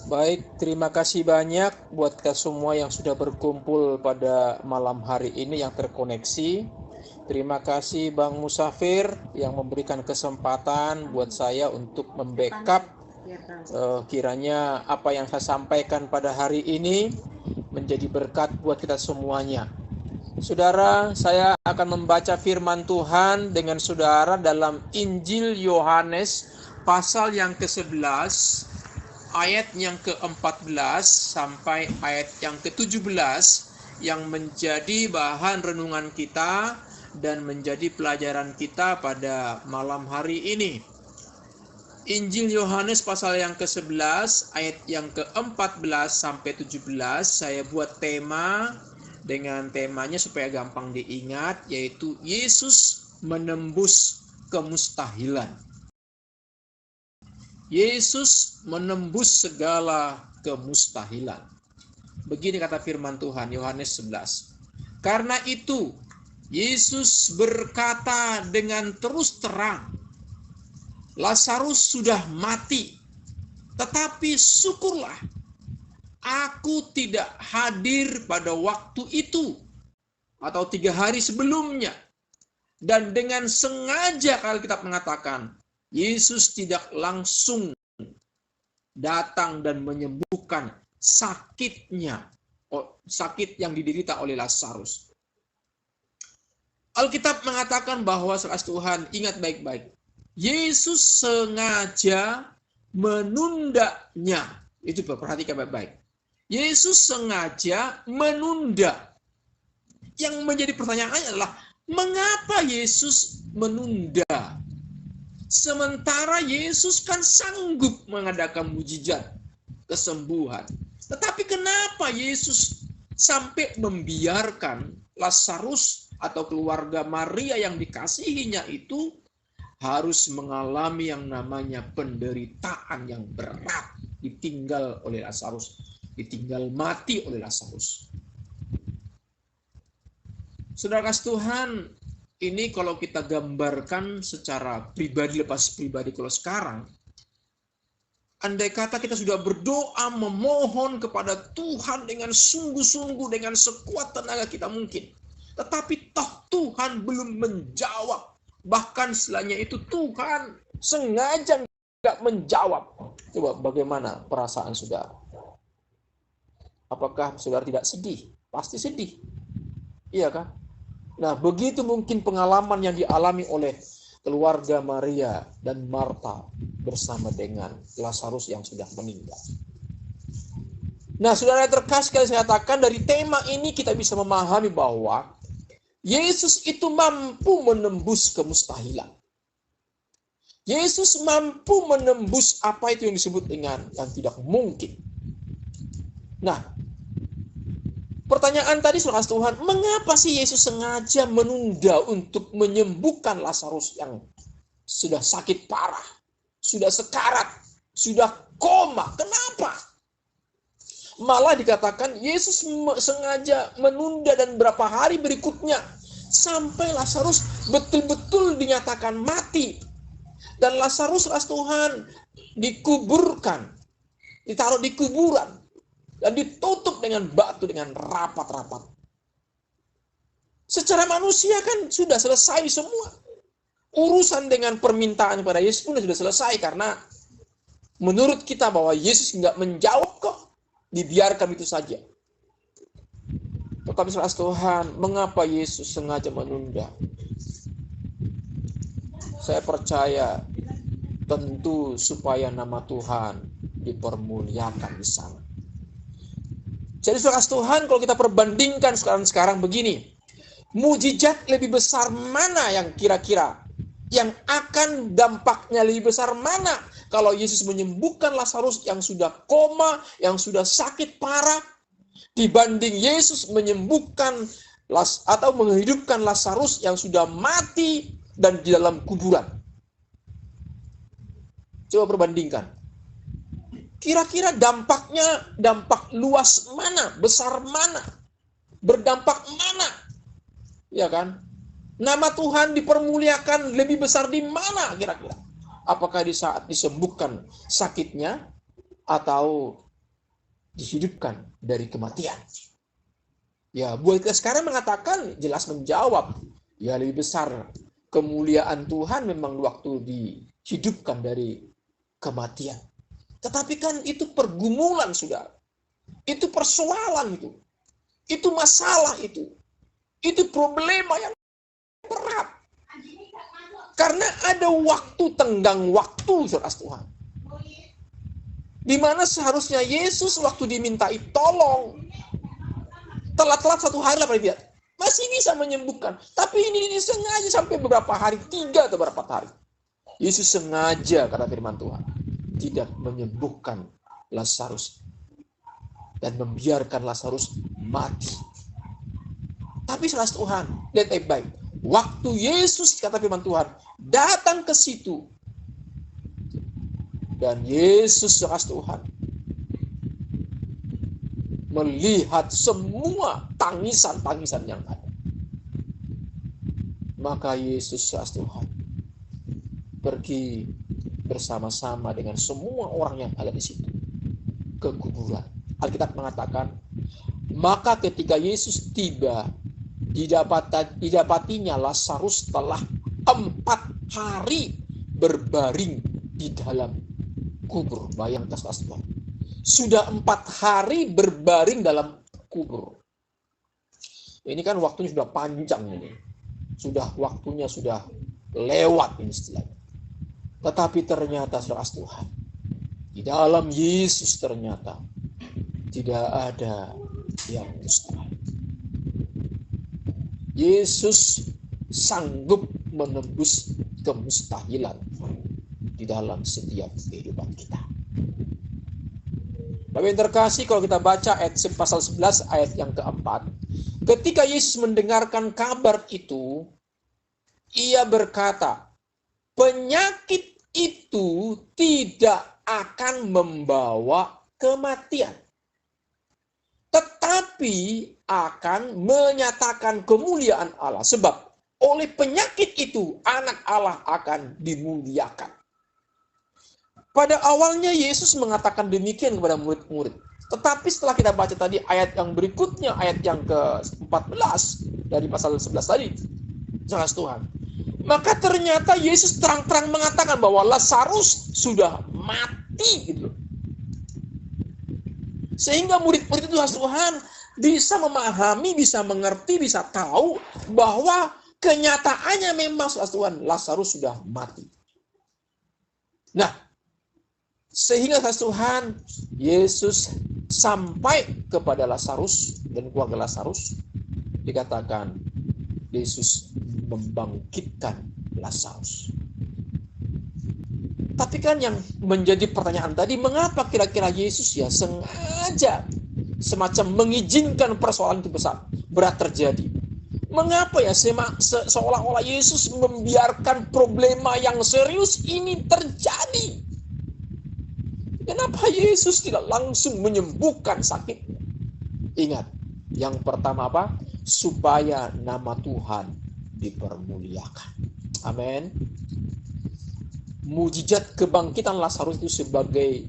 Baik, terima kasih banyak buat kita semua yang sudah berkumpul pada malam hari ini yang terkoneksi. Terima kasih Bang Musafir yang memberikan kesempatan buat saya untuk membackup kiranya apa yang saya sampaikan pada hari ini menjadi berkat buat kita semuanya. Saudara, saya akan membaca firman Tuhan dengan saudara dalam Injil Yohanes pasal yang ke-11, ayat yang ke-14 sampai ayat yang ke-17 yang menjadi bahan renungan kita dan menjadi pelajaran kita pada malam hari ini. Injil Yohanes pasal yang ke-11 ayat yang ke-14 sampai 17 saya buat tema dengan temanya supaya gampang diingat, yaitu Yesus menembus kemustahilan. Yesus menembus segala kemustahilan. Begini kata firman Tuhan, Yohanes 11. Karena itu, Yesus berkata dengan terus terang, Lazarus sudah mati, tetapi syukurlah, aku tidak hadir pada waktu itu, atau 3 hari sebelumnya. Dan dengan sengaja Alkitab mengatakan, Yesus tidak langsung datang dan menyembuhkan sakitnya, sakit yang diderita oleh Lazarus. Alkitab mengatakan bahwa saudara Tuhan, ingat baik-baik, Yesus sengaja menundanya. Itu perhatikan baik-baik. Yesus sengaja menunda. Yang menjadi pertanyaannya adalah, mengapa Yesus menunda? Sementara Yesus kan sanggup mengadakan mujizat, kesembuhan. Tetapi kenapa Yesus sampai membiarkan Lazarus atau keluarga Maria yang dikasihinya itu harus mengalami yang namanya penderitaan yang berat, ditinggal oleh Lazarus, ditinggal mati oleh Lazarus. Saudara kasih Tuhan, ini kalau kita gambarkan secara pribadi lepas pribadi kalau sekarang, andai kata kita sudah berdoa memohon kepada Tuhan dengan sungguh-sungguh, dengan sekuat tenaga kita mungkin, tetapi toh Tuhan belum menjawab. Bahkan setelahnya itu Tuhan sengaja nggak menjawab. Coba bagaimana perasaan saudara? Apakah saudara tidak sedih? Pasti sedih. Iya kan? Nah, begitu mungkin pengalaman yang dialami oleh keluarga Maria dan Marta bersama dengan Lazarus yang sudah meninggal. Nah, saudara terkasih, sekali saya katakan dari tema ini kita bisa memahami bahwa Yesus itu mampu menembus kemustahilan. Yesus mampu menembus apa itu yang disebut dengan yang tidak mungkin. Nah, pertanyaan tadi saudara Tuhan, mengapa sih Yesus sengaja menunda untuk menyembuhkan Lazarus yang sudah sakit parah, sudah sekarat, sudah koma? Kenapa? Malah dikatakan Yesus sengaja menunda dan berapa hari berikutnya sampai Lazarus betul-betul dinyatakan mati. Dan Lazarus Tuhan dikuburkan, ditaruh di kuburan dan ditutup dengan batu dengan rapat-rapat. Secara manusia kan sudah selesai semua. Urusan dengan permintaan kepada Yesus pun sudah selesai karena menurut kita bahwa Yesus nggak menjawab kok. Dibiarkan itu saja. Tetapi saudara Tuhan, mengapa Yesus sengaja menunda? Saya percaya tentu supaya nama Tuhan dipermuliakan di sana. Jadi saudara Tuhan, kalau kita perbandingkan sekarang begini, mujizat lebih besar mana yang kira-kira yang akan dampaknya lebih besar mana? Kalau Yesus menyembuhkan Lazarus yang sudah koma, yang sudah sakit parah, dibanding Yesus menyembuhkan atau menghidupkan Lazarus yang sudah mati dan di dalam kuburan. Coba perbandingkan. Kira-kira dampaknya, dampak luas mana, besar mana, berdampak mana? Ya kan? Nama Tuhan dipermuliakan lebih besar di mana kira-kira? Apakah di saat disembuhkan sakitnya atau dihidupkan dari kematian. Ya, buat kita sekarang mengatakan, jelas menjawab, ya lebih besar kemuliaan Tuhan memang waktu dihidupkan dari kematian. Tetapi kan itu pergumulan, saudara. Itu persoalan itu. Itu masalah itu. Itu problema yang berat. Karena ada waktu, tenggang waktu, saudara Tuhan. Di mana seharusnya Yesus waktu dimintai tolong, telat-telat 1 hari lah dia masih bisa menyembuhkan. Tapi ini sengaja sampai beberapa hari, 3 atau beberapa hari. Yesus sengaja, kata firman Tuhan, tidak menyembuhkan Lazarus dan membiarkan Lazarus mati. Tapi saudara Tuhan, lihat baik-baik. Waktu Yesus, kata firman Tuhan, datang ke situ, dan Yesus, saudara Tuhan, melihat semua tangisan-tangisan yang ada. Maka Yesus, saudara Tuhan, pergi bersama-sama dengan semua orang yang ada di situ ke kuburan. Alkitab mengatakan, maka ketika Yesus tiba, didapatinya Lazarus telah 4 hari berbaring di dalam kubur. Bayangkan, saudara, sudah 4 hari berbaring dalam kubur. Ini kan waktunya sudah panjang ini. Sudah waktunya sudah lewat ini istilahnya. Tetapi ternyata, saudara Tuhan, di dalam Yesus ternyata tidak ada yang mustahil. Yesus sanggup menembus kemustahilan di dalam setiap kehidupan kita. Bapak yang terkasih, kalau kita baca ayat pasal 11 ayat yang keempat, ketika Yesus mendengarkan kabar itu, ia berkata, penyakit itu tidak akan membawa kematian, tetapi akan menyatakan kemuliaan Allah. Sebab oleh penyakit itu anak Allah akan dimuliakan. Pada awalnya Yesus mengatakan demikian kepada murid-murid. Tetapi setelah kita baca tadi ayat yang berikutnya, ayat yang ke-14 dari pasal 11 tadi, jelas Tuhan, maka ternyata Yesus terang-terang mengatakan bahwa Lazarus sudah mati gitu. Sehingga murid-murid itu, Tuhan, bisa memahami, bisa mengerti, bisa tahu bahwa kenyataannya memang, Tuhan, Lazarus sudah mati. Nah, sehingga Tuhan, Yesus sampai kepada Lazarus dan keluarga Lazarus, dikatakan Yesus membangkitkan Lazarus. Tapi kan yang menjadi pertanyaan tadi, mengapa kira-kira Yesus ya sengaja semacam mengizinkan persoalan itu berat terjadi? Mengapa ya seolah-olah Yesus membiarkan problema yang serius ini terjadi? Kenapa Yesus tidak langsung menyembuhkan sakitnya? Ingat, yang pertama apa? Supaya nama Tuhan dipermuliakan. Amin. Mujizat kebangkitan Lazarus itu sebagai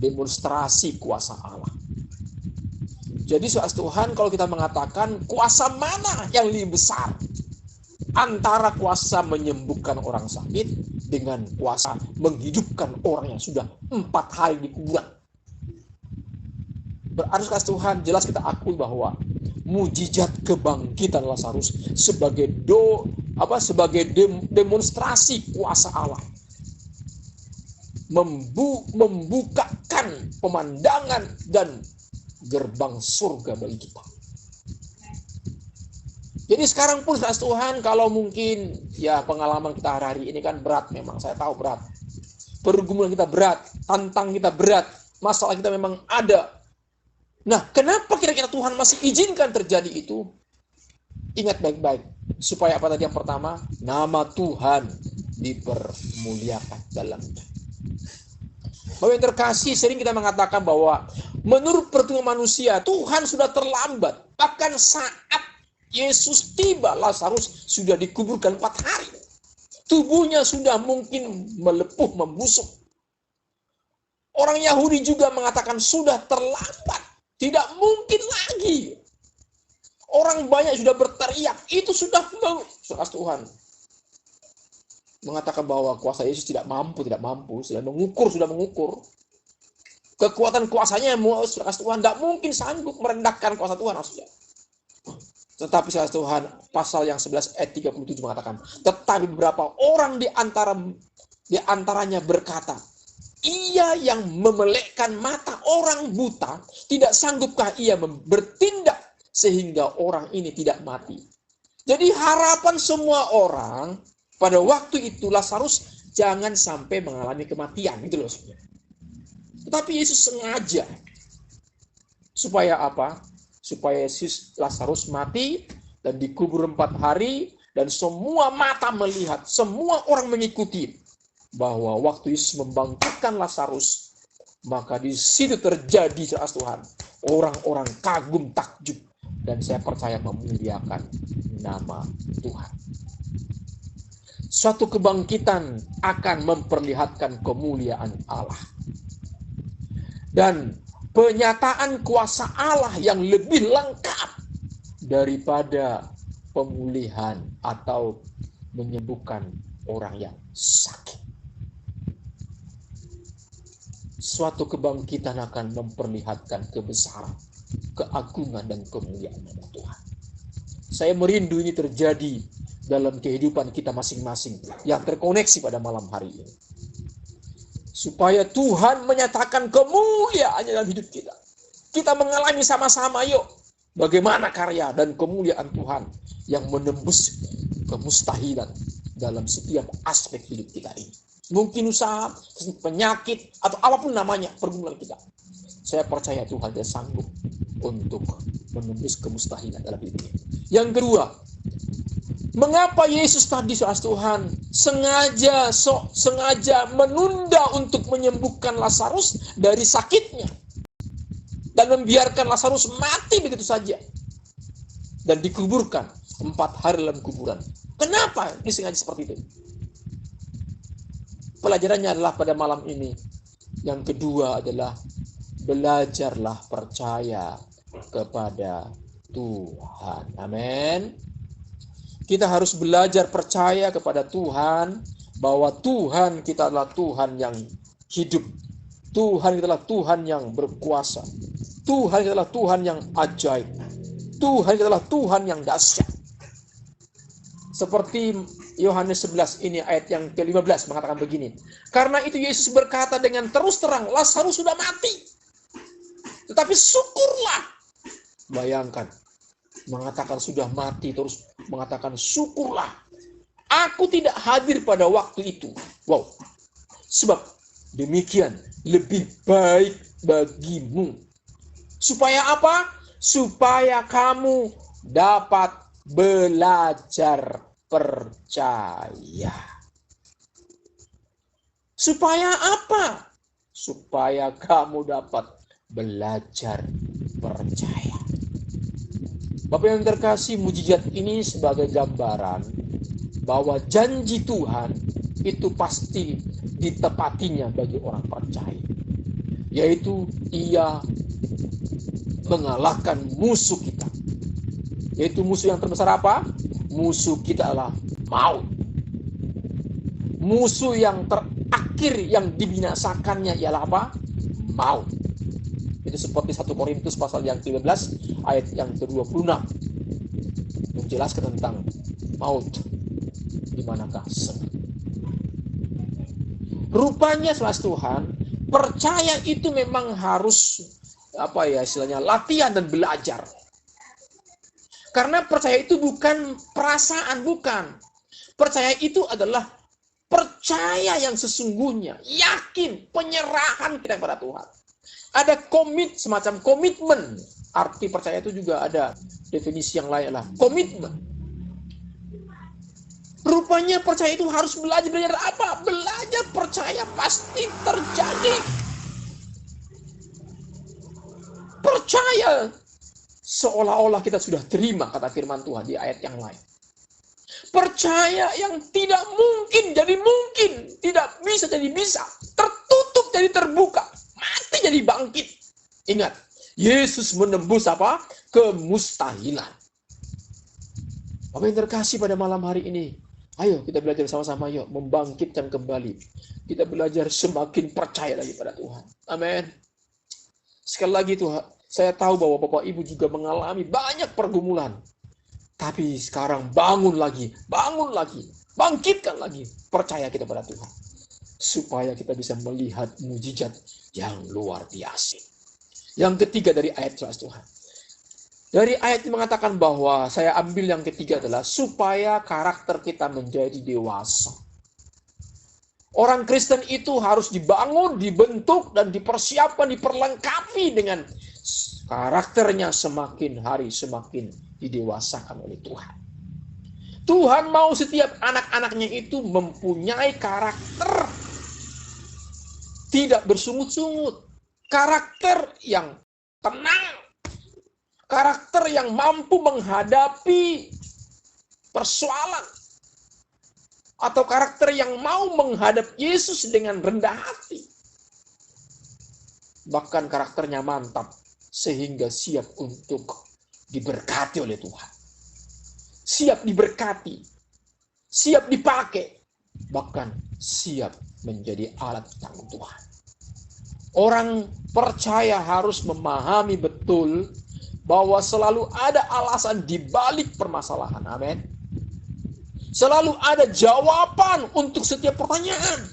demonstrasi kuasa Allah. Jadi saudara Tuhan, kalau kita mengatakan kuasa mana yang lebih besar antara kuasa menyembuhkan orang sakit dengan kuasa menghidupkan orang yang sudah 4 hari di kuburan? Berarti Tuhan, jelas kita akui bahwa mujizat kebangkitan Lazarus sebagai demonstrasi kuasa Allah, membukakan pemandangan dan gerbang surga bagi kita. Jadi sekarang pun Tuhan, kalau mungkin ya pengalaman kita hari-hari ini kan berat, memang saya tahu berat. Pergumulan kita berat, tantang kita berat, masalah kita memang ada. Nah, kenapa kira-kira Tuhan masih izinkan terjadi itu? Ingat baik-baik, supaya apa tadi yang pertama? Nama Tuhan dipermuliakan dalamnya. Bapak yang terkasih, sering kita mengatakan bahwa menurut perhitungan manusia, Tuhan sudah terlambat. Bahkan saat Yesus tiba, Lazarus sudah dikuburkan 4 hari. Tubuhnya sudah mungkin melepuh, membusuk. Orang Yahudi juga mengatakan sudah terlambat. Tidak mungkin lagi. Orang banyak sudah berteriak. Itu sudah Tuhan mengatakan bahwa kuasa Yesus tidak mampu. Sudah mengukur. Kekuatan kuasanya Tuhan tidak mungkin sanggup merendahkan kuasa Tuhan. Tetapi Tuhan pasal yang 11 ayat 37 mengatakan, tetapi beberapa orang di antaranya berkata, ia yang memelekkan mata orang buta, tidak sanggupkah ia bertindak sehingga orang ini tidak mati? Jadi harapan semua orang pada waktu itu Lazarus jangan sampai mengalami kematian, gitu loh. Tetapi Yesus sengaja supaya apa? Supaya Lazarus mati dan dikubur 4 hari dan semua mata melihat, semua orang mengikuti bahwa waktu Yesus membangkitkan Lazarus, maka di situ terjadi jelas Tuhan. Orang-orang kagum takjub dan saya percaya memuliakan nama Tuhan. Suatu kebangkitan akan memperlihatkan kemuliaan Allah. Dan penyataan kuasa Allah yang lebih lengkap daripada pemulihan atau menyembuhkan orang yang sakit. Suatu kebangkitan akan memperlihatkan kebesaran, keagungan, dan kemuliaan nama Tuhan. Saya merindu ini terjadi dalam kehidupan kita masing-masing yang terkoneksi pada malam hari ini. Supaya Tuhan menyatakan kemuliaannya dalam hidup kita. Kita mengalami sama-sama yuk. Bagaimana karya dan kemuliaan Tuhan yang menembus kemustahilan dalam setiap aspek hidup kita ini. Mungkin usaha, penyakit, atau apapun namanya pergumulan kita. Saya percaya Tuhan dia sanggup untuk menembus kemustahilan dalam hidup kita. Yang kedua, mengapa Yesus tadi Tuhan sengaja menunda untuk menyembuhkan Lazarus dari sakitnya dan membiarkan Lazarus mati begitu saja dan dikuburkan 4 hari dalam kuburan? Kenapa disengaja seperti itu? Pelajarannya adalah pada malam ini. Yang kedua adalah belajarlah percaya kepada Tuhan. Amin. Kita harus belajar percaya kepada Tuhan, bahwa Tuhan kita adalah Tuhan yang hidup. Tuhan kita adalah Tuhan yang berkuasa. Tuhan kita adalah Tuhan yang ajaib. Tuhan kita adalah Tuhan yang dahsyat. Seperti Yohanes 11 ini ayat yang ke-15 mengatakan begini. Karena itu Yesus berkata dengan terus terang, Lazarus sudah mati. Tetapi syukurlah. Bayangkan. Mengatakan sudah mati, terus mengatakan syukurlah. Aku tidak hadir pada waktu itu. Wow. Sebab demikian lebih baik bagimu. Supaya apa? Supaya kamu dapat belajar percaya. Supaya apa? Supaya kamu dapat belajar percaya. Bapak yang terkasih, mujizat ini sebagai gambaran bahwa janji Tuhan itu pasti ditepatinya bagi orang percaya. Yaitu ia mengalahkan musuh kita. Yaitu musuh yang terbesar apa? Musuh kita adalah maut. Musuh yang terakhir yang dibinasakannya ialah apa? Maut. Itu seperti 1 Korintus pasal yang ke-15 ayat yang ke-26 menjelaskan tentang maut di manakah senang. Rupanya saudara Tuhan, percaya itu memang harus istilahnya latihan dan belajar. Karena percaya itu bukan perasaan, bukan. Percaya itu adalah percaya yang sesungguhnya, yakin, penyerahan kita kepada Tuhan. Ada semacam komitmen. Arti percaya itu juga ada definisi yang lain lah. Komitmen. Rupanya percaya itu harus belajar apa? Belajar percaya pasti terjadi. Percaya seolah-olah kita sudah terima kata firman Tuhan di ayat yang lain. Percaya yang tidak mungkin jadi mungkin, tidak bisa jadi bisa, tertutup jadi terbuka. kembali bangkit. Ingat, Yesus menembus apa? Kemustahilan. Apa yang terkasih pada malam hari ini? Ayo kita belajar sama-sama, yuk membangkitkan kembali. Kita belajar semakin percaya lagi pada Tuhan. Amin. Sekali lagi Tuhan, saya tahu bahwa Bapak Ibu juga mengalami banyak pergumulan. Tapi sekarang bangun lagi, bangkitkan lagi. Percaya kita pada Tuhan. Supaya kita bisa melihat mujizat yang luar biasa. Yang ketiga dari ayat Tuhan. Dari ayat ini mengatakan bahwa, saya ambil yang ketiga adalah supaya karakter kita menjadi dewasa. Orang Kristen itu harus dibangun, dibentuk, dan dipersiapkan, diperlengkapi dengan karakternya semakin hari semakin didewasakan oleh Tuhan. Tuhan mau setiap anak-anaknya itu mempunyai karakter tidak bersungut-sungut, karakter yang tenang, karakter yang mampu menghadapi persoalan, atau karakter yang mau menghadap Yesus dengan rendah hati. Bahkan karakternya mantap sehingga siap untuk diberkati oleh Tuhan. Siap diberkati, siap dipakai, bahkan siap menjadi alat tangan Tuhan. Orang percaya harus memahami betul bahwa selalu ada alasan di balik permasalahan. Amin. Selalu ada jawaban untuk setiap pertanyaan.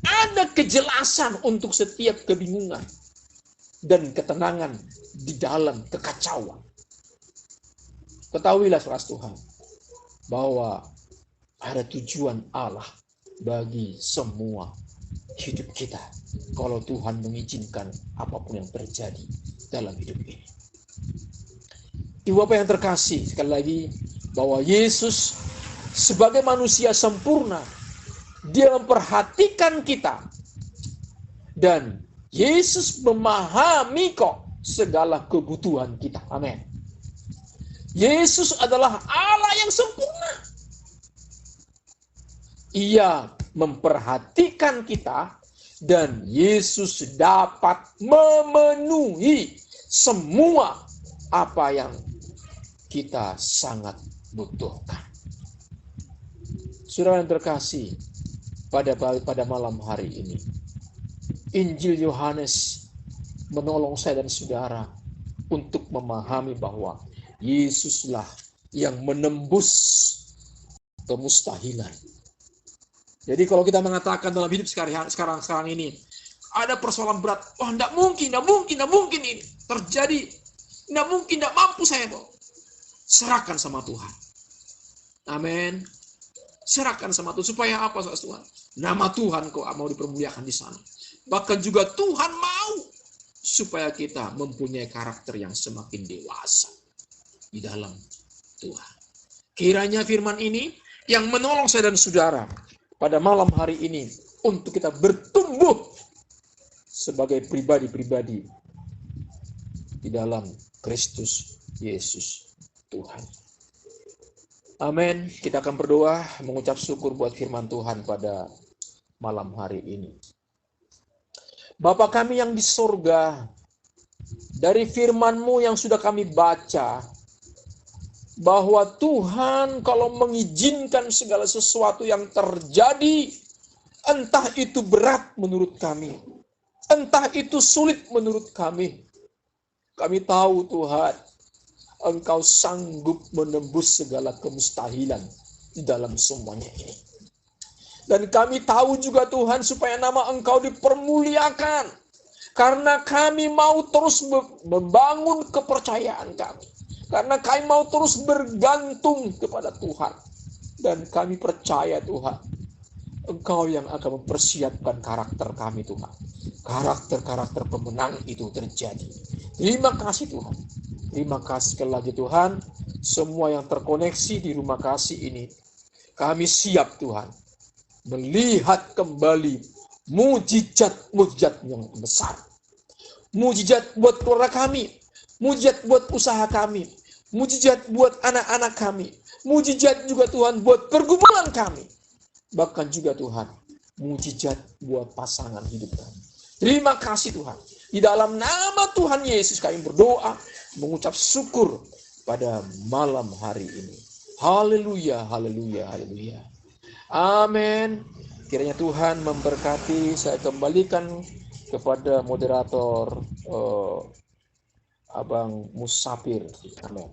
Ada kejelasan untuk setiap kebingungan dan ketenangan di dalam kekacauan. Ketahuilah saudara Tuhan bahwa ada tujuan Allah bagi semua hidup kita kalau Tuhan mengizinkan apapun yang terjadi dalam hidup ini. Ibu Bapak yang terkasih, sekali lagi bahwa Yesus sebagai manusia sempurna, Dia memperhatikan kita dan Yesus memahami kok segala kebutuhan kita. Amin. Yesus adalah Allah yang sempurna. Ia memperhatikan kita dan Yesus dapat memenuhi semua apa yang kita sangat butuhkan. Saudara yang terkasih, pada malam hari ini, Injil Yohanes menolong saya dan saudara untuk memahami bahwa Yesuslah yang menembus kemustahilan. Jadi kalau kita mengatakan dalam hidup sekarang ini, ada persoalan berat, wah tidak mungkin ini terjadi, tidak mungkin, tidak mampu saya. Serahkan sama Tuhan. Amin. Serahkan sama Tuhan. Supaya apa, saudara Tuhan? Nama Tuhan kok mau dipermuliakan di sana. Bahkan juga Tuhan mau supaya kita mempunyai karakter yang semakin dewasa di dalam Tuhan. Kiranya firman ini yang menolong saya dan saudara pada malam hari ini untuk kita bertumbuh sebagai pribadi-pribadi di dalam Kristus Yesus Tuhan. Amin. Kita akan berdoa mengucap syukur buat firman Tuhan pada malam hari ini. Bapa kami yang di surga, dari firman-Mu yang sudah kami baca, bahwa Tuhan kalau mengizinkan segala sesuatu yang terjadi, entah itu berat menurut kami, entah itu sulit menurut kami tahu Tuhan, Engkau sanggup menembus segala kemustahilan di dalam semuanya ini. Dan kami tahu juga Tuhan supaya nama Engkau dipermuliakan, karena kami mau terus membangun kepercayaan kami. Karena kami mau terus bergantung kepada Tuhan. Dan kami percaya Tuhan, Engkau yang akan mempersiapkan karakter kami Tuhan. Karakter-karakter pemenang itu terjadi. Terima kasih Tuhan. Terima kasih sekali lagi Tuhan. Semua yang terkoneksi di rumah kasih ini, kami siap Tuhan melihat kembali mujizat-mujizat yang besar. Mujizat buat keluarga kami. Mujizat buat usaha kami. Mujizat buat anak-anak kami. Mujizat juga Tuhan buat pergumulan kami. Bahkan juga Tuhan, mujizat buat pasangan hidup kami. Terima kasih Tuhan. Di dalam nama Tuhan Yesus kami berdoa, mengucap syukur pada malam hari ini. Haleluya, haleluya, haleluya. Amin. Kiranya Tuhan memberkati. Saya kembalikan kepada moderator Abang Musafir. Amin.